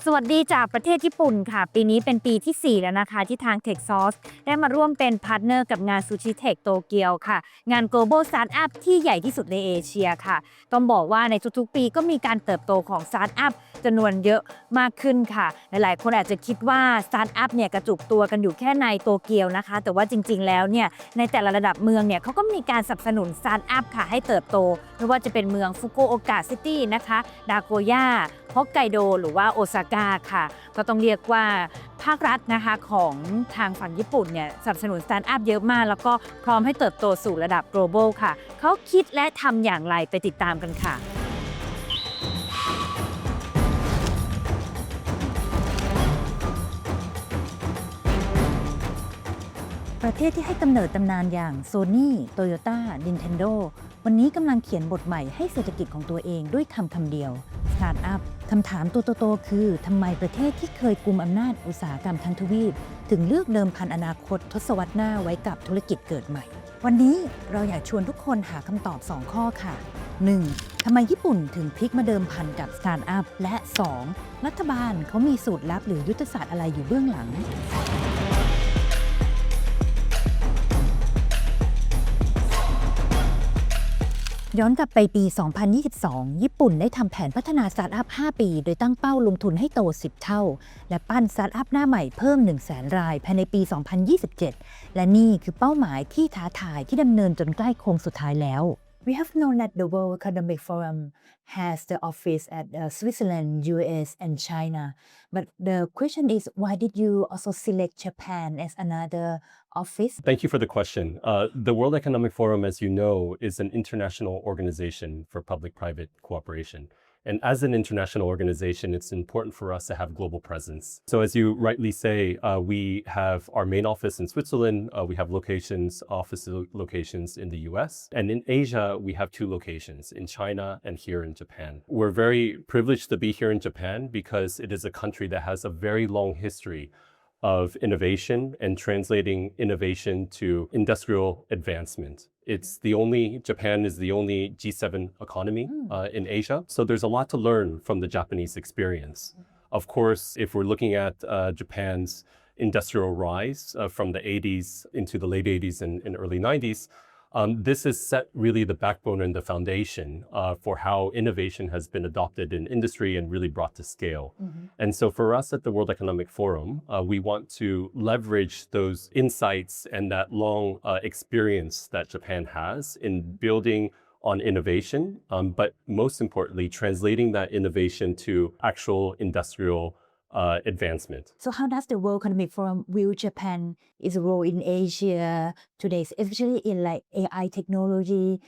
สวัสดีจากประเทศญี่ปุ่นค่ะปีนี้เป็นปีที่4แล้วนะคะที่ทาง Techsauce ได้มาร่วมเป็นพาร์ทเนอร์กับงาน Sushi Tech Tokyo ค่ะงาน Global Startup ที่ใหญ่ที่สุดในเอเชียค่ะต้องบอกว่าในทุกๆปีก็มีการเติบโตของ Startup จำนวนเยอะมากขึ้นค่ะหลายๆคนอาจจะคิดว่า Startup เนี่ยกระจุกตัวกันอยู่แค่ในโตเกียวนะคะแต่ว่าจริงๆแล้วเนี่ยในแต่ละระดับเมืองเนี่ยเขาก็มีการสนับสนุน Startup ค่ะให้เติบโตไม่ว่าจะเป็นเมืองฟุกุโอกะซิตี้นะคะดาโกย่าฮอกไกโดหรือว่าโอซาก้าค่ะก็ต้องเรียกว่าภาครัฐนะคะของทางฝั่งญี่ปุ่นเนี่ยสนับสนุนสตาร์ทอัพเยอะมากแล้วก็พร้อมให้เติบโตสู่ระดับ global ค่ะเขาคิดและทำอย่างไรไปติดตามกันค่ะประเทศที่ให้กำเนิดตำนานอย่าง Sony, Toyota, Nintendo วันนี้กำลังเขียนบทใหม่ให้เศรษฐกิจของตัวเองด้วยคำเดียว Startup คำถามตัวโตๆคือทำไมประเทศที่เคยกุมอำนาจอุตสาหกรรมทั้งทวีปถึงเลือกเดิมพันอนาคตทศวรรษหน้าไว้กับธุรกิจเกิดใหม่ วันนี้เราอยากชวนทุกคนหาคำตอบ 2 ข้อค่ะ 1. ทำไมญี่ปุ่นถึงพลิกมาเดิมพันกับ Startup และ 2. รัฐบาลเขามีสูตรลับหรือยุทธศาสตร์อะไรอยู่เบื้องหลังย้อนกลับไปปี 2022 ญี่ปุ่นได้ทำแผนพัฒนาสตาร์ทอัพ 5 ปี โดยตั้งเป้าลงทุนให้โต 10 เท่า และปั้นสตาร์ทอัพหน้าใหม่เพิ่ม 100,000 รายภายในปี 2027 และนี่คือเป้าหมายที่ท้าทายที่ดำเนินจนใกล้โค้งสุดท้ายแล้ว We have known that the World Economic Forum has the office at Switzerland, US, and China. But the question is, why did you also select Japan as another office? Thank you for the question. The World Economic Forum, as you know, is an international organization for public-private cooperation. And as an international organization, it's important for us to have global presence. So as you rightly say, we have our main office in Switzerland. We have office locations in the US. And in Asia, we have 2 locations, in China and here in Japan. We're very privileged to be here in Japan because it is a country that has a very long history of innovation and translating innovation to industrial advancement. Japan is the only G7 economy in Asia. So there's a lot to learn from the Japanese experience. Of course, if we're looking at Japan's industrial rise from the 80s into the late 80s and early 90s, this has set really the backbone and the foundation for how innovation has been adopted in industry and really brought to scale. And so for us at the World Economic Forum, we want to leverage those insights and that long experience that Japan has in building on innovation, but most importantly, translating that innovation to actual industrial advancement. So how does the World Economic Forum view Japan its role in Asia today, especially in like AI technology,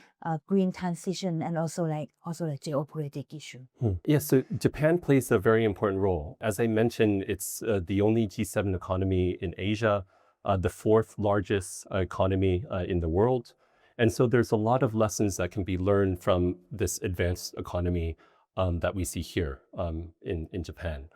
green transition, and also like geopolitical issue? Yes, so Japan plays a very important role. As I mentioned, it's the only G7 economy in Asia, the 4th largest economy in the world. And so there's a lot of lessons that can be learned from this advanced economy that we see here in Japan.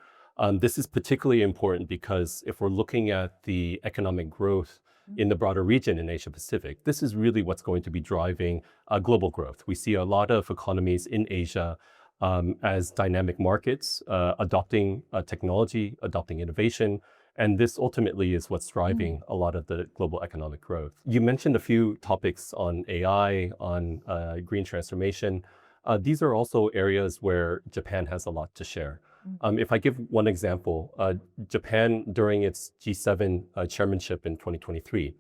This is particularly important because if we're looking at the economic growth in the broader region in Asia Pacific, this is really what's going to be driving global growth. We see a lot of economies in Asia as dynamic markets, adopting technology, adopting innovation, and this ultimately is what's driving a lot of the global economic growth. You mentioned a few topics on AI, on green transformation. These are also areas where Japan has a lot to share. If I give one example, Japan, during its G7 chairmanship in 2023,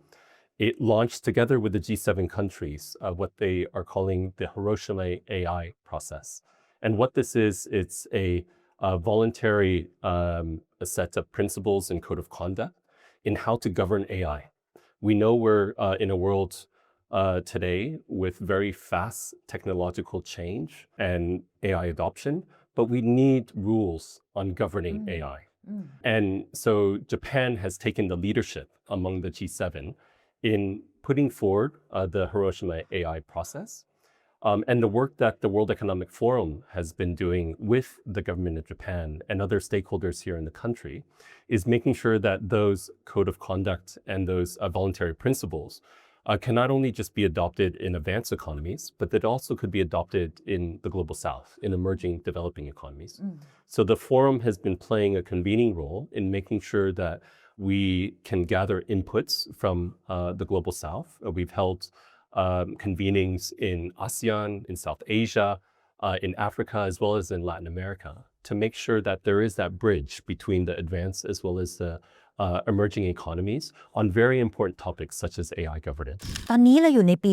it launched together with the G7 countries what they are calling the Hiroshima AI process. And what this is, it's a voluntary set of principles and code of conduct in how to govern AI. We know we're in a world today with very fast technological change and AI adoption, but we need rules on governing AI. And so Japan has taken the leadership among the G7 in putting forward the Hiroshima AI process. And the work that the World Economic Forum has been doing with the government of Japan and other stakeholders here in the country is making sure that those code of conduct and those voluntary principles can not only just be adopted in advanced economies, but that also could be adopted in the global south, in emerging developing economies. So the forum has been playing a convening role in making sure that we can gather inputs from the global south. We've held convenings in ASEAN, in South Asia, in Africa, as well as in Latin America, to make sure that there is that bridge between the advanced as well as the emerging economies on very important topics such as AI governance. ตอนนี้เราอยู่ในปี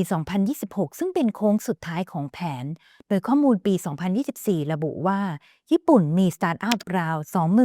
2026 ซึ่งเป็นโค้งสุดท้ายของแผน โดยข้อมูลปี 2024 ระบุว่าญี่ปุ่นมีสตาร์ทอัพราว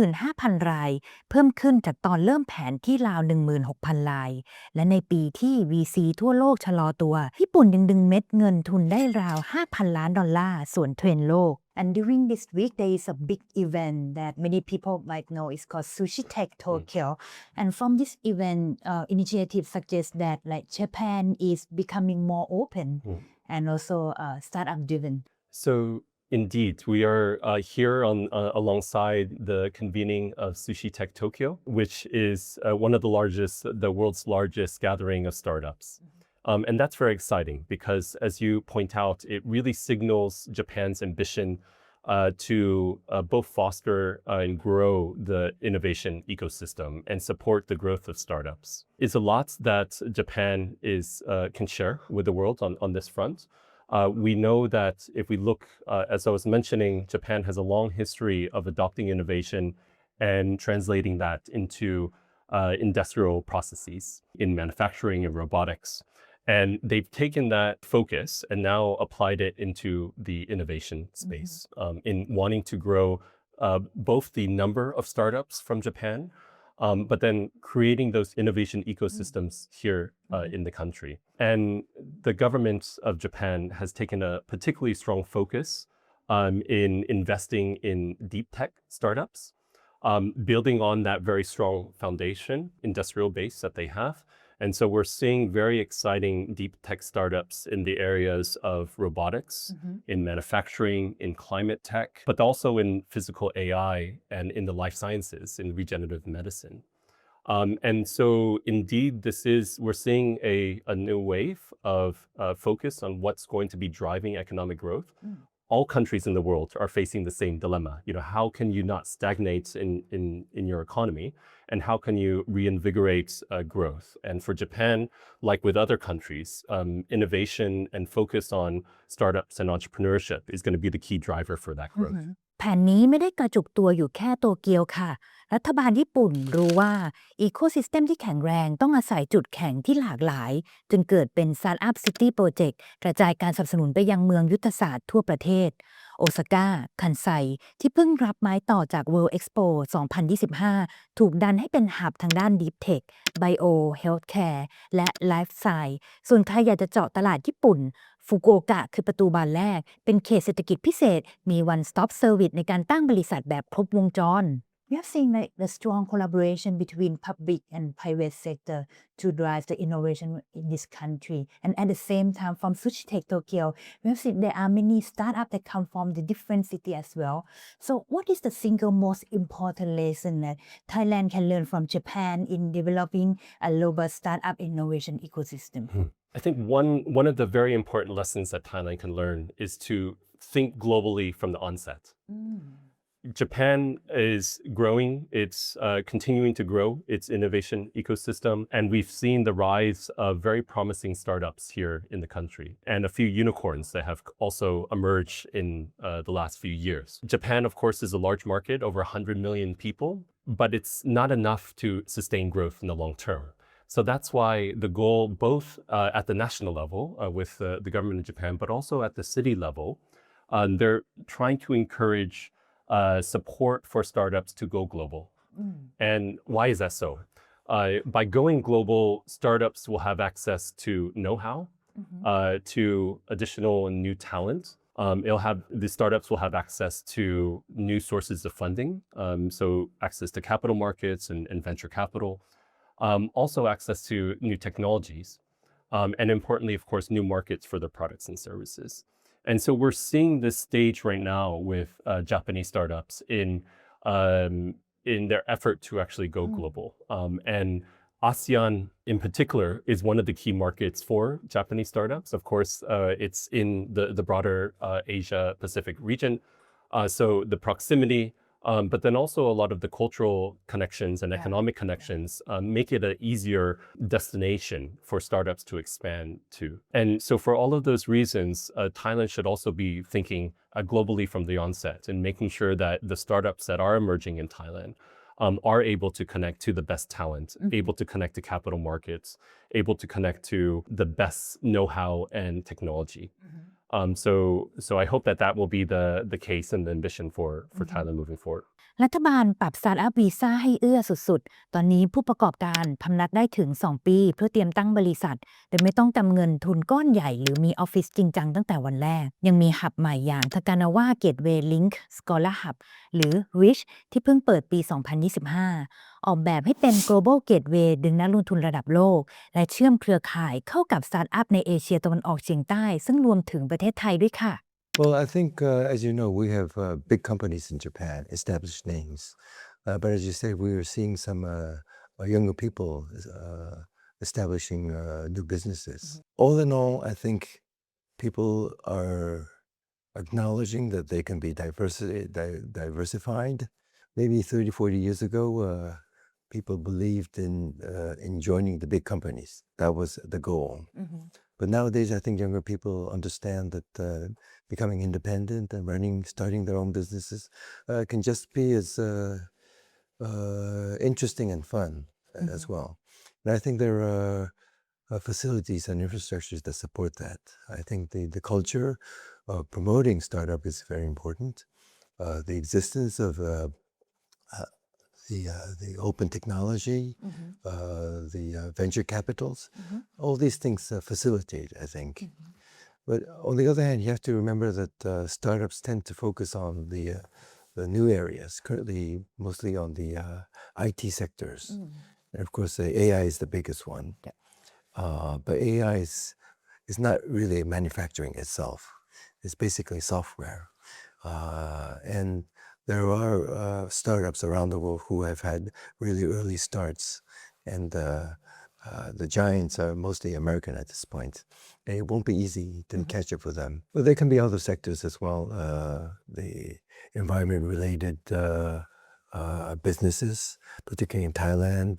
25,000 ราย เพิ่มขึ้นจากตอนเริ่มแผนที่ราว 16,000 ราย และในปีที่ VC ทั่วโลกชะลอตัว ญี่ปุ่นยังดึงเม็ดเงินทุนได้ราว 5,000 ล้านดอลลาร์ส่วนเทรนด์โลก And during this week, there is a big event that many people might know. It's called Sushi Tech Tokyo. And from this event, initiative suggests that like Japan is becoming more open and also startup driven. So indeed, we are here on alongside the convening of Sushi Tech Tokyo, which is one of the world's largest gathering of startups. And that's very exciting because, as you point out, it really signals Japan's ambition to both foster and grow the innovation ecosystem and support the growth of startups. It's a lot that Japan can share with the world on this front. We know that if we look, as I was mentioning, Japan has a long history of adopting innovation and translating that into industrial processes in manufacturing and robotics. And they've taken that focus and now applied it into the innovation space in wanting to grow both the number of startups from Japan, but then creating those innovation ecosystems here in the country. And the government of Japan has taken a particularly strong focus in investing in deep tech startups, building on that very strong foundation, industrial base that they have. And so we're seeing very exciting deep tech startups in the areas of robotics, in manufacturing, in climate tech, but also in physical AI and in the life sciences, in regenerative medicine. And so indeed, we're seeing a new wave of focus on what's going to be driving economic growth. All countries in the world are facing the same dilemma. How can you not stagnate in your economy? And how can you reinvigorate growth? And for Japan, like with other countries, innovation and focus on startups and entrepreneurship is going to be the key driver for that growth. แผนนี้ไม่ได้กระจุกตัวอยู่แค่โตเกียวค่ะ รัฐบาลญี่ปุ่นรู้ว่าอีโคซิสเต็มที่แข็งแรงต้องอาศัยจุดแข็งที่หลากหลายจนเกิดเป็น Startup City Project กระจายการสนับสนุนไปยังเมืองยุทธศาสตร์ทั่วประเทศ โอซาก้า คันไซ ที่เพิ่งรับไม้ต่อจาก World Expo 2025 ถูกดันให้เป็นหับทางด้าน Deep Tech, Bio, Healthcare และ Life Science ส่วนใครอยากจะเจาะตลาดญี่ปุ่นฟุกุโอกะคือประตูบานแรกเป็นเขตเศรษฐกิจพิเศษมี One Stop Service ในการตั้งบริษัทแบบครบวงจร We have seen like the strong collaboration between public and private sector to drive the innovation in this country. And at the same time, from Sushi Tech Tokyo, we have seen there are many startups that come from the different city as well. So what is the single most important lesson that Thailand can learn from Japan in developing a robust startup innovation ecosystem? I think one of the very important lessons that Thailand can learn is to think globally from the onset. Japan is growing, it's continuing to grow its innovation ecosystem, and we've seen the rise of very promising startups here in the country, and a few unicorns that have also emerged in the last few years. Japan, of course, is a large market, over 100 million people, but it's not enough to sustain growth in the long term. So that's why the goal, both at the national level with the government of Japan, but also at the city level, they're trying to encourage support for startups to go global. And why is that so? By going global, startups will have access to know-how, to additional and new talent. The startups will have access to new sources of funding, so access to capital markets and venture capital. Also access to new technologies, and importantly, of course, new markets for their products and services. And so we're seeing this stage right now with Japanese startups in their effort to actually go global. And ASEAN in particular is one of the key markets for Japanese startups. Of course, it's in the broader Asia Pacific region. So the proximity, but then also a lot of the cultural connections and economic connections make it an easier destination for startups to expand to. And so for all of those reasons, Thailand should also be thinking globally from the onset and making sure that the startups that are emerging in Thailand are able to connect to the best talent, able to connect to capital markets, able to connect to the best know-how and technology. So I hope that will be the case and the ambition for Thailand moving forward. รัฐบาลปรับสตาร์ทอัพวีซ่าให้เอื้อสุดๆ ตอนนี้ผู้ประกอบการพำนักได้ถึง 2 ปีเพื่อเตรียมตั้งบริษัท แต่ไม่ต้องกำเงินทุนก้อนใหญ่หรือมีออฟฟิศจริงจังตั้งแต่วันแรก ยังมีหับใหม่อย่างทากานาว่าเกตเวย์ลิงค์สกอลาร์หับหรือ Rich ที่เพิ่งเปิดปี 2025 ออกแบบให้เป็น global gateway ดึงนักลงทุนระดับโลก และเชื่อมเครือข่ายเข้ากับสตาร์ทอัพในเอเชียตะวันออกเฉียงใต้ซึ่งรวมถึงประเทศไทยด้วยค่ะ Well, I think, as you know, we have big companies in Japan, established names. But as you say, we are seeing some younger people establishing new businesses. All in all, I think people are acknowledging that they can be diversified. Maybe 30, 40 years ago, people believed in joining the big companies. That was the goal. But nowadays, I think younger people understand that becoming independent and starting their own businesses can just be as interesting and fun as well. And I think there are facilities and infrastructures that support that. I think the culture of promoting startup is very important. The existence of the open technology, the venture capitals, all these things facilitate, I think. But on the other hand, you have to remember that startups tend to focus on the new areas, currently mostly on the IT sectors. And of course, AI is the biggest one. But AI is not really manufacturing itself. It's basically software. And there are startups around the world who have had really early starts, and the giants are mostly American at this point. And it won't be easy to catch up with them. But there can be other sectors as well, the environment-related businesses, particularly in Thailand,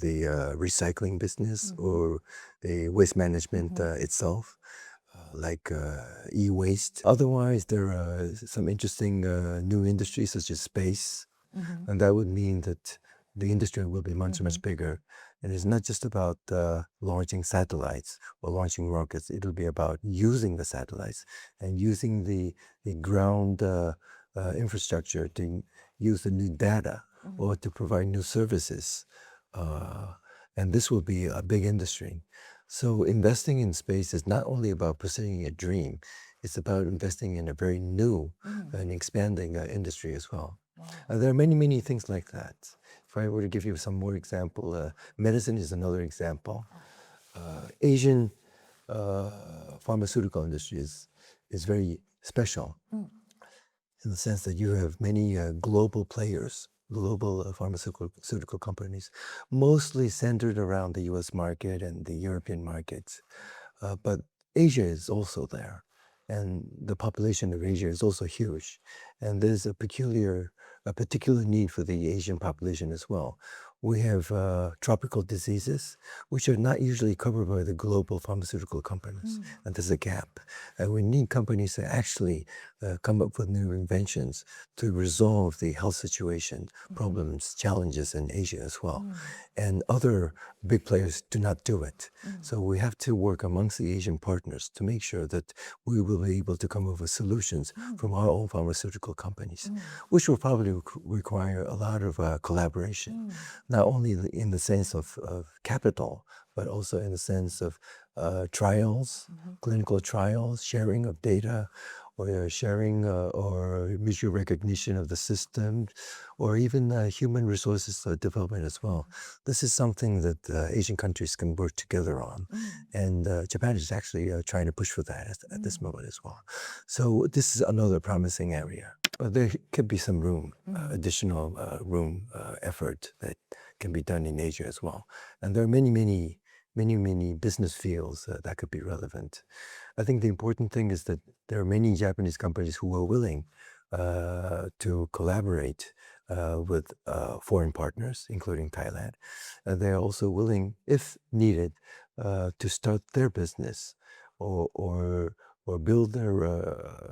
the recycling business or the waste management itself. Like e-waste. Otherwise, there are some interesting new industries such as space, and that would mean that the industry will be much, much bigger. And it's not just about launching satellites or launching rockets. It'll be about using the satellites and using the ground infrastructure to use the new data or to provide new services. And this will be a big industry. So investing in space is not only about pursuing a dream, it's about investing in a very new and expanding industry as well. There are many, many things like that. If I were to give you some more example, medicine is another example. Asian pharmaceutical industry is very special in the sense that you have many global players, global pharmaceutical companies, mostly centered around the US market and the European markets. But Asia is also there. And the population of Asia is also huge. And there's a particular need for the Asian population as well. We have tropical diseases, which are not usually covered by the global pharmaceutical companies. And there's a gap. And we need companies to actually come up with new inventions to resolve the health situation, problems, challenges in Asia as well. And other big players do not do it. So we have to work amongst the Asian partners to make sure that we will be able to come up with solutions from our own pharmaceutical companies, which will probably require a lot of collaboration. Not only in the sense of capital, but also in the sense of trials, clinical trials, sharing of data, or sharing or mutual recognition of the system, or even human resources development as well. This is something that Asian countries can work together on. And Japan is actually trying to push for that at this moment as well. So this is another promising area. But there could be some room, additional room effort that can be done in Asia as well. And there are many business fields that could be relevant. I think the important thing is that there are many Japanese companies who are willing to collaborate with foreign partners, including Thailand. They're also willing, if needed, to start their business or build their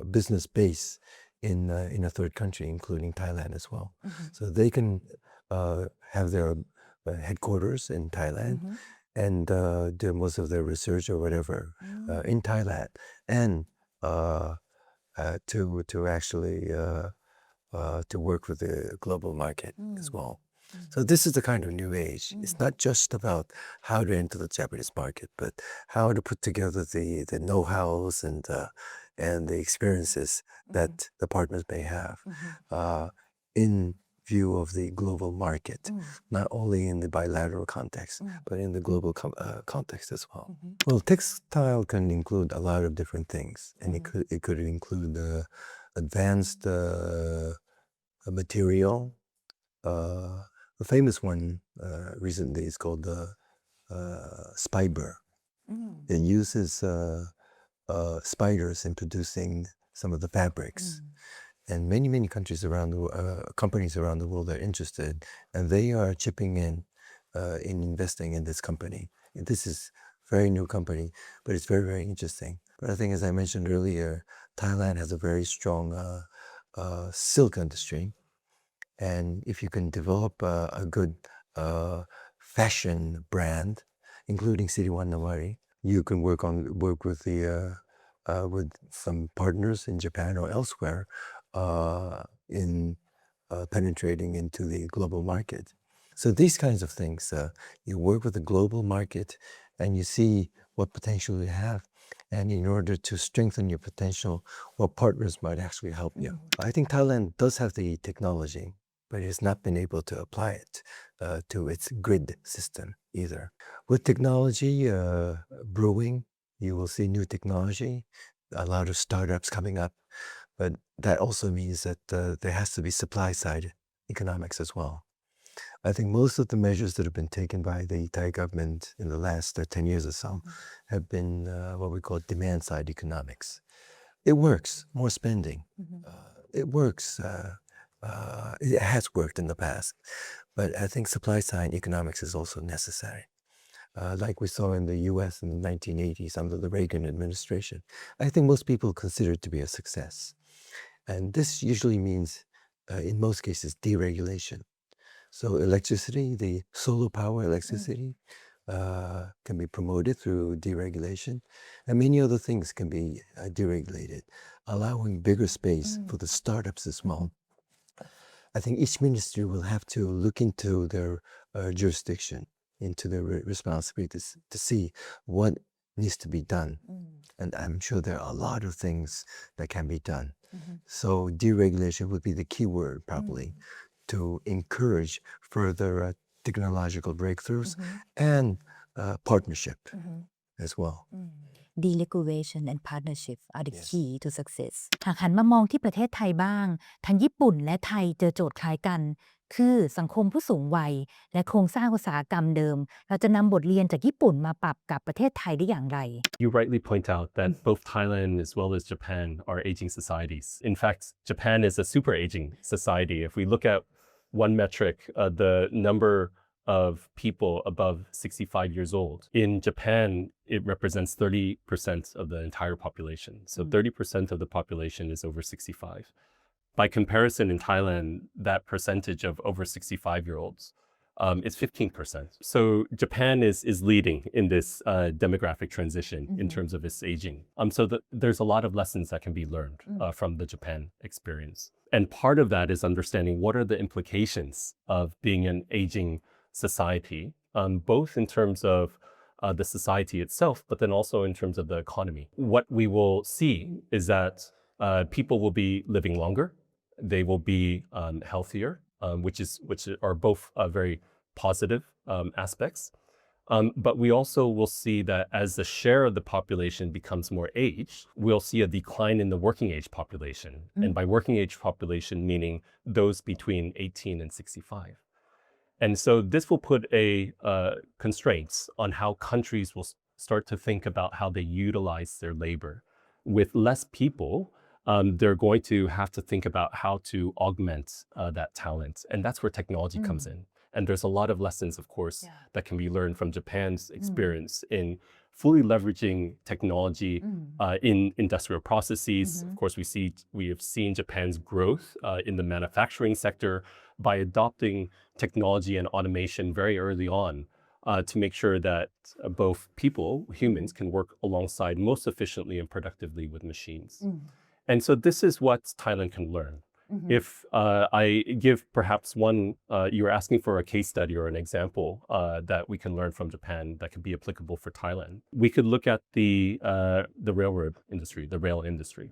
business base in a third country, including Thailand as well. So they can have their headquarters in Thailand and do most of their research or whatever in Thailand, and to actually to work with the global market as well. So this is the kind of new age. It's not just about how to enter the Japanese market, but how to put together the know-hows and the experiences that the partners may have in view of the global market, not only in the bilateral context, but in the global context as well. Well, textile can include a lot of different things, and it could include advanced material. The famous one recently is called the Spiber. It uses spiders in producing some of the fabrics. And many countries around the companies around the world are interested, and they are chipping in investing in this company. And this is a very new company, but it's very interesting. But I think, as I mentioned earlier, Thailand has a very strong silk industry. And if you can develop a good fashion brand, including City One Nawari, you can work with some partners in Japan or elsewhere in penetrating into the global market. So these kinds of things, you work with the global market and you see what potential you have. And in order to strengthen your potential, what partners might actually help you. I think Thailand does have the technology, but it has not been able to apply it to its grid system either. With technology brewing, you will see new technology, a lot of startups coming up, but that also means that there has to be supply side economics as well. I think most of the measures that have been taken by the Thai government in the last 10 years or so have been what we call demand side economics. It works, more spending. It works. It has worked in the past, but I think supply side economics is also necessary. Like we saw in the US in the 1980s under the Reagan administration. I think most people consider it to be a success. And this usually means, in most cases, deregulation. So electricity, the solar power electricity can be promoted through deregulation. And many other things can be deregulated, allowing bigger space for the startups as well. I think each ministry will have to look into their jurisdiction, into their responsibilities to see what needs to be done. And I'm sure there are a lot of things that can be done. So deregulation would be the key word probably to encourage further technological breakthroughs and partnership as well. Deregulation and partnership are the key to success หากหันมามองที่ประเทศไทยบ้าง ทั้งญี่ปุ่นและไทยเจอโจทย์คล้ายกัน คือสังคมผู้สูงวัยและโครงสร้างอุตสาหกรรมเดิม เราจะนำบทเรียนจากญี่ปุ่นมาปรับกับประเทศไทยได้อย่างไร You rightly point out that both Thailand as well as Japan are aging societies. In fact, Japan is a super aging society. If we look at one metric, the number of people above 65 years old. In Japan, it represents 30% of the entire population. So 30% of the population is over 65. By comparison, in Thailand, that percentage of over 65-year-olds is 15%. So Japan is leading in this demographic transition in terms of its aging. So there's a lot of lessons that can be learned from the Japan experience. And part of that is understanding what are the implications of being an aging society, both in terms of the society itself, but then also in terms of the economy. What we will see is that people will be living longer, they will be healthier, which are both very positive aspects. But we also will see that as the share of the population becomes more aged, we'll see a decline in the working age population. And by working age population, meaning those between 18 and 65. And so this will put constraints on how countries will start to think about how they utilize their labor. With less people, they're going to have to think about how to augment that talent. And that's where technology comes in. And there's a lot of lessons, of course, that can be learned from Japan's experience in fully leveraging technology in industrial processes. Of course, we have seen Japan's growth in the manufacturing sector by adopting technology and automation very early on to make sure that both people, humans, can work alongside most efficiently and productively with machines. And so this is what Thailand can learn. If I give perhaps one, you were asking for a case study or an example that we can learn from Japan that could be applicable for Thailand. We could look at the railroad industry, the rail industry.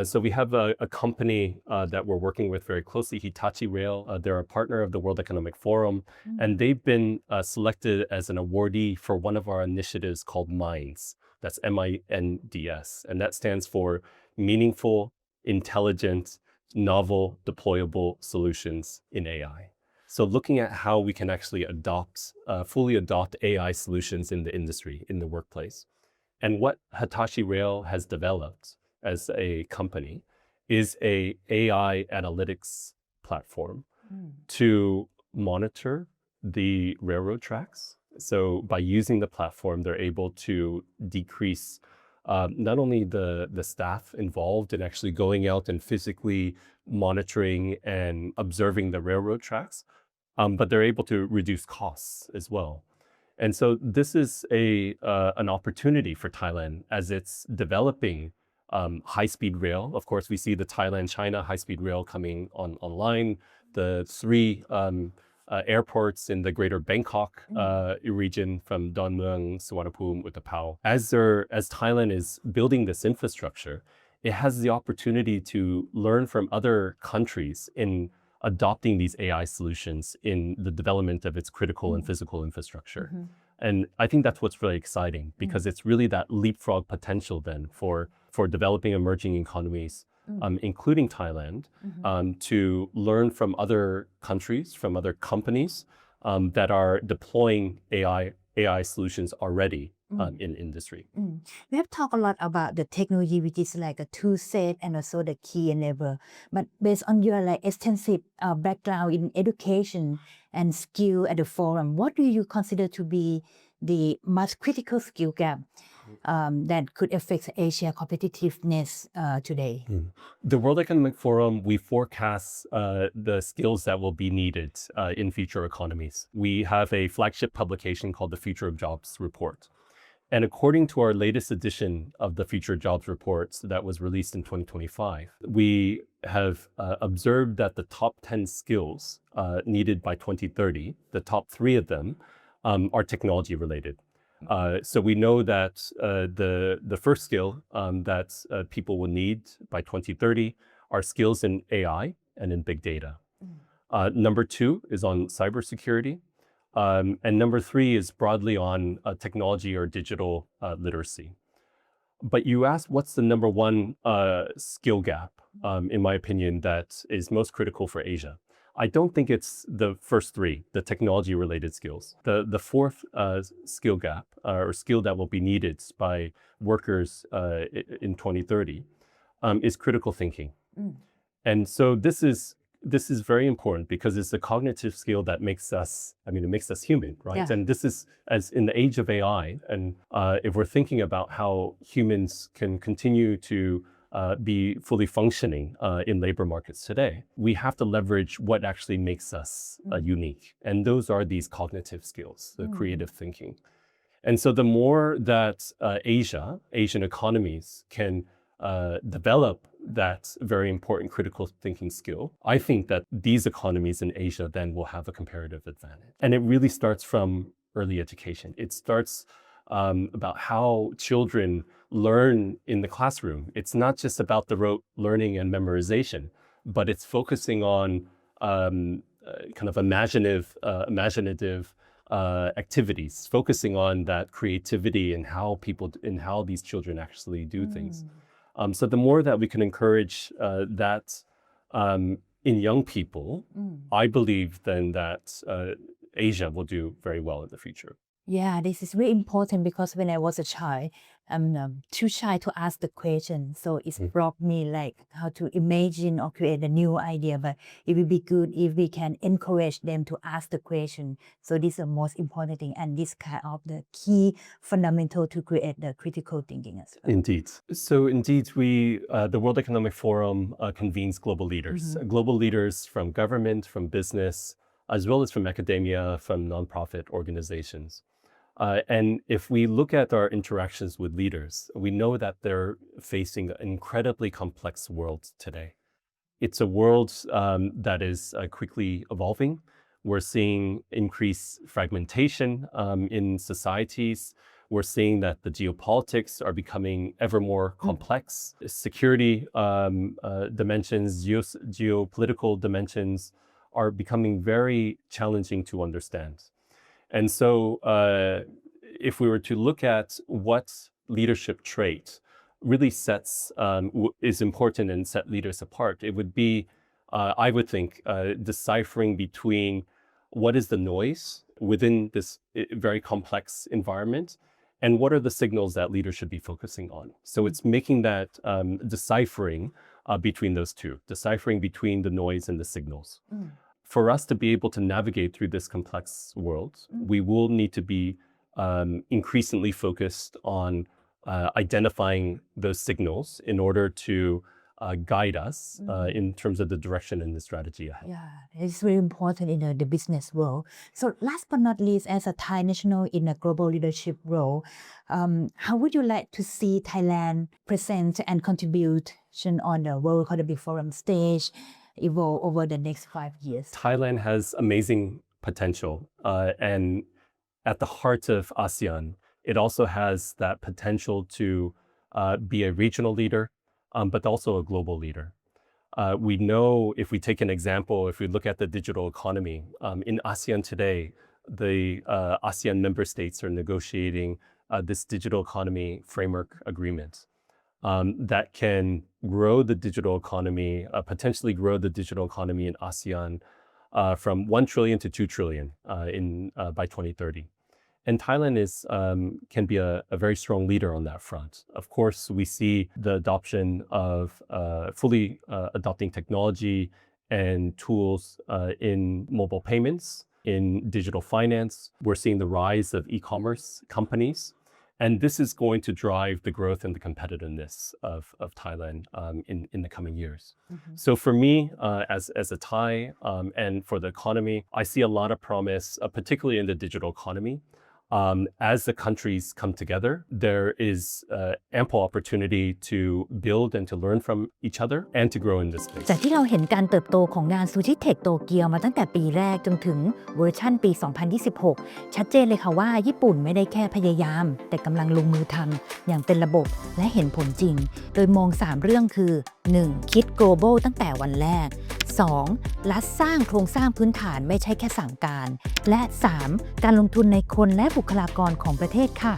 So we have a company that we're working with very closely, Hitachi Rail. They're a partner of the World Economic Forum, and they've been selected as an awardee for one of our initiatives called MINDS. That's MINDS, and that stands for Meaningful, Intelligent, Novel, Deployable Solutions in AI. So looking at how we can actually fully adopt AI solutions in the industry, in the workplace. And what Hitachi Rail has developed as a company is a AI analytics platform to monitor the railroad tracks. So by using the platform, they're able to decrease not only the staff involved in actually going out and physically monitoring and observing the railroad tracks, but they're able to reduce costs as well. And so this is an opportunity for Thailand as it's developing high-speed rail. Of course, we see the Thailand-China high-speed rail coming online, the 3 airports in the greater Bangkok region from Don Mueang, Suvarnabhumi, Utapao. As Thailand is building this infrastructure, it has the opportunity to learn from other countries in adopting these AI solutions in the development of its critical and physical infrastructure. And I think that's what's really exciting because it's really that leapfrog potential then for developing emerging economies, including Thailand, to learn from other countries, from other companies that are deploying AI solutions already in industry. We have talked a lot about the technology, which is like a tool set and also the key enabler. But based on your extensive background in education and skill at the forum, what do you consider to be the most critical skill gap that could affect Asia competitiveness today? The World Economic Forum, we forecast the skills that will be needed in future economies. We have a flagship publication called the Future of Jobs Report. And according to our latest edition of the Future Jobs Reports that was released in 2025, we have observed that the top 10 skills needed by 2030, the top 3 of them are technology related. So we know that the first skill that people will need by 2030 are skills in AI and in big data. Number 2 is on cybersecurity. And number 3 is broadly on technology or digital literacy. But you asked what's the number 1 skill gap, in my opinion, that is most critical for Asia. I don't think it's the first 3, the technology-related skills. The 4th skill gap, or skill that will be needed by workers in 2030, is critical thinking. And so this is very important because it's a cognitive skill that makes us human, right? Yeah. And this is, as in the age of AI, and if we're thinking about how humans can continue to be fully functioning in labor markets today, we have to leverage what actually makes us unique. And those are these cognitive skills, the creative thinking. And so the more that Asian economies can develop that very important critical thinking skill, I think that these economies in Asia then will have a comparative advantage. And it really starts from early education. It starts about how children learn in the classroom. It's not just about the rote learning and memorization, but it's focusing on kind of imaginative activities, focusing on that creativity and how these children actually do things. So the more that we can encourage that in young people, I believe then that Asia will do very well in the future. Yeah, this is very important because when I was a child, I'm too shy to ask the question. So it brought me like how to imagine or create a new idea. But it would be good if we can encourage them to ask the question. So this is the most important thing, and this kind of the key fundamental to create the critical thinking as well. Indeed. So indeed, the World Economic Forum convenes global leaders, global leaders from government, from business, as well as from academia, from nonprofit organizations. And if we look at our interactions with leaders, we know that they're facing an incredibly complex world today. It's a world that is quickly evolving. We're seeing increased fragmentation in societies. We're seeing that the geopolitics are becoming ever more complex. Security dimensions, geopolitical dimensions are becoming very challenging to understand. And so if we were to look at what leadership trait really is important and set leaders apart, it would be, I would think, deciphering between what is the noise within this very complex environment and what are the signals that leaders should be focusing on. So it's making that deciphering between those two, deciphering between the noise and the signals. For us to be able to navigate through this complex world, we will need to be increasingly focused on identifying those signals in order to guide us in terms of the direction and the strategy ahead. Yeah, it's very important in the business world. So last but not least, as a Thai national in a global leadership role, how would you like to see Thailand present and contribution on the World Economic Forum stage evolve over the next 5 years? Thailand has amazing potential, and at the heart of ASEAN, it also has that potential to be a regional leader, but also a global leader. We know, if we take an example, if we look at the digital economy, in ASEAN today, the ASEAN member states are negotiating this digital economy framework agreement. That can grow the digital economy, potentially grow the digital economy in ASEAN from 1 trillion to 2 trillion by 2030. And Thailand can be a very strong leader on that front. Of course, we see the adoption of fully adopting technology and tools in mobile payments, in digital finance. We're seeing the rise of e-commerce companies. And this is going to drive the growth and the competitiveness of Thailand in the coming years. So for me, as a Thai and for the economy, I see a lot of promise, particularly in the digital economy. As the countries come together, there is ample opportunity to build and to learn from each other and to grow in this space. จากที่เราเห็นการเติบโตของงาน Sushi Tech Tokyo มาตั้งแต่ปีแรกจนถึงเวอร์ชั่นปี 2026 ชัดเจนเลยค่ะว่าญี่ปุ่นไม่ได้แค่พยายาม แต่กำลังลงมือทำอย่างเป็นระบบและเห็นผลจริง โดยมอง 3 เรื่องคือ 1. คิด global ตั้งแต่วันแรก 2. รัฐสร้างโครงสร้างพื้นฐานไม่ใช่แค่สั่งการ และ 3. การลงทุนในคนและบุคลากรของประเทศค่ะ